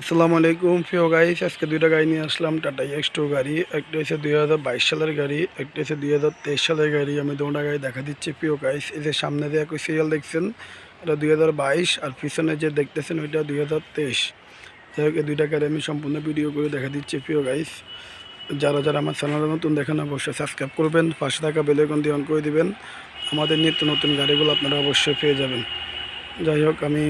আসসালামু আলাইকুম প্রিয় গাইস, আজকে দুইটা গাড়ি নিয়ে আসলাম। টাটা এক্স2 গাড়ি, একটা হচ্ছে 2022 সালের গাড়ি, একটা হচ্ছে 2023 সালের গাড়ি। আমি দুটো গাড়ি দেখা দিচ্ছি প্রিয় গাইস। এই যে সামনে দিয়ে একই সিরিয়াল দেখছেন, এটা 2022, আর পিছনে যে দেখতেছেন ওইটা 2023। যাই হোক, এই দুইটা গাড়ি আমি সম্পূর্ণ ভিডিও করে দেখা দিচ্ছি প্রিয় গাইস। যারা যারা আমার চ্যানেলে নতুন দেখেন অবশ্যই সাবস্ক্রাইব করবেন, পাশে থাকা বেল আইকন দিয়ে অন করে দিবেন। আমাদের নিত্য নতুন গাড়িগুলো আপনারা অবশ্যই পেয়ে যাবেন। যাই হোক, আমি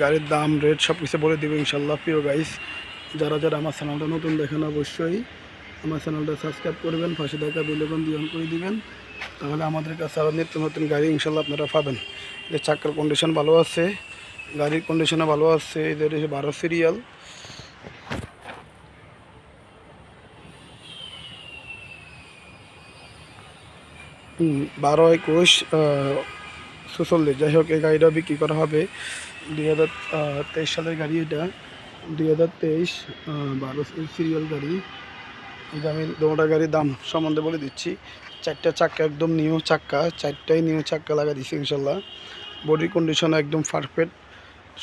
গাড়ির দাম, রেট সব কিছু বলে দেবো ইনশাল্লাহ প্রিয় গাইস। যারা যারা আমার চ্যানেলটা নতুন দেখেন অবশ্যই আমার চ্যানেলটা সাবস্ক্রাইব করবেন, পাশে থাকা বেল আইকন দিয়ে অন করে দিবেন। তাহলে আমাদের কাছে আরও নিত্য নতুন গাড়ি ইনশাল্লাহ আপনারা পাবেন। যে চাকার কন্ডিশন ভালো আছে, গাড়ির কন্ডিশনও ভালো আছে। এদের 12 সিরিয়াল, বারো 21 46। যাই হোক, এই গাড়িটা বিক্রি করা হবে 2023 সালের গাড়ি। এটা 2023 12 সিরিয়াল গাড়ি। এই যে আমি দুটা গাড়ির দাম সম্বন্ধে বলে দিচ্ছি। চারটা চাক্কা একদম নিউ চাক্কা, চারটাই নিউ চাক্কা লাগা দিচ্ছি ইনশাল্লাহ। বডি কন্ডিশন একদম পারফেক্ট,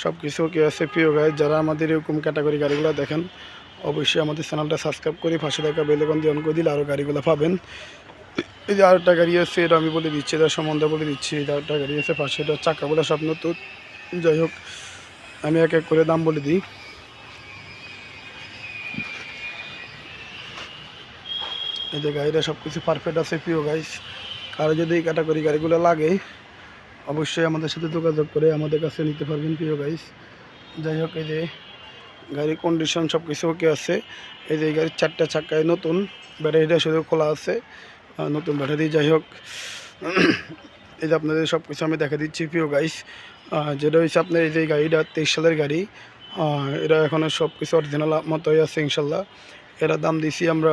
সব কিছু ওকে আছে প্রিয় গাড়ি। যারা আমাদের এরকম ক্যাটাগরি গাড়িগুলো দেখেন অবশ্যই আমাদের চ্যানেলটা সাবস্ক্রাইব করে পাশে থাকা বেল আইকন দিয়ে অন করে দিলে আরও গাড়িগুলো পাবেন। এই যে আরেকটা গাড়ি আছে, এটা আমি বলে দিচ্ছি, এটার সম্বন্ধে বলে দিচ্ছি। এটা আরেকটা গাড়ি আছে পাশে, এটা চাক্কাগুলো সব নতুন। যাই হোক, আমি এক এক করে দাম বলে দিই। এই যে গাড়িটা সব কিছু পারফেক্ট আছে প্রিয় গাইস। কারো যদি এই ক্যাটাগরি গাড়িগুলো লাগে অবশ্যই আমাদের সাথে যোগাযোগ করে আমাদের কাছে নিতে পারবেন প্রিয় গাইস। যাই হোক, এই যে গাড়ির কন্ডিশন সব কিছু ওকে আছে। এই যে গাড়ির চারটা চাক্কায় নতুন, ব্যাটারিটা শুধু খোলা আছে, নতুন ব্যাটারি। যাই হোক, এই যে আপনাদের সব কিছু আমি দেখা দিচ্ছি প্রিয় গাইস। যেটা হচ্ছে আপনার এই যে গাড়িটা 23 সালের গাড়ি, এটা এখনও সব কিছু অরিজিনাল মতোই আছে ইনশাল্লাহ। এরা দাম দিছি আমরা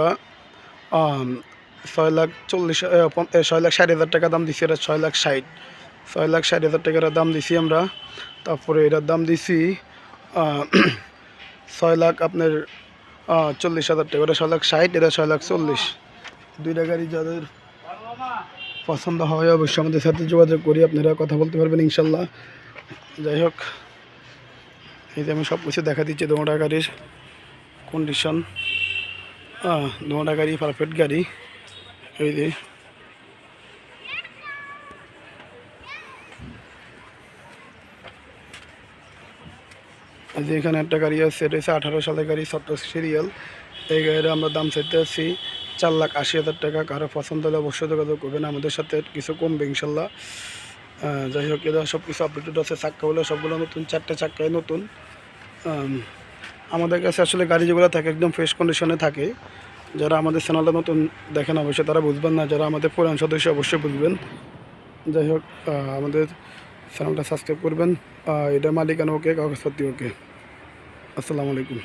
6,40,000 টাকা দাম দিছি। এটা 6,60,000 টাকার দাম দিছি আমরা। তারপরে এটার দাম দিছি 6,00,000 আপনার 40,000 টাকা। এটা 6,60,000, এটা 6,40,000। দুইটা গাড়ি যাদের পছন্দ হয় অবশ্যই আমাদের সাথে যোগাযোগ করি, আপনারা কথা বলতে পারবেন ইনশাল্লাহ। যাই হোক, এই যে আমি সব কিছু দেখা দিচ্ছি। দুটা গাড়ির কন্ডিশন, দুটা গাড়ি পারফেক্ট গাড়ি। এই যে এখানে একটা গাড়ি আছে, এটা হচ্ছে 18 সালের গাড়ি, 17 সিরিয়াল। এই গাড়ির আমরা দাম চাইতে আছি 4,80,000 টাকা। কারো পছন্দ হলে অবশ্যই যোগাযোগ করবেন, আমাদের সাথে কিছু কমবে ইনশাল্লাহ। যাই হোক, এরা সব কিছু আপডেটেড আছে। চাক্কাগুলো সবগুলো নতুন, চারটে চাক্কায় নতুন। আমাদের কাছে আসলে গাড়ি যেগুলো থাকে একদম ফ্রেশ কন্ডিশনে থাকে। যারা আমাদের চ্যানেলটা নতুন দেখেন অবশ্যই তারা বুঝবেন না, যারা আমাদের পুরান সদস্য অবশ্যই বুঝবেন। যাই হোক, আমাদের চ্যানেলটা সাবস্ক্রাইব করবেন। এটা মালিকানা ওকে, কাগজপত্র ওকে। আসসালামু আলাইকুম।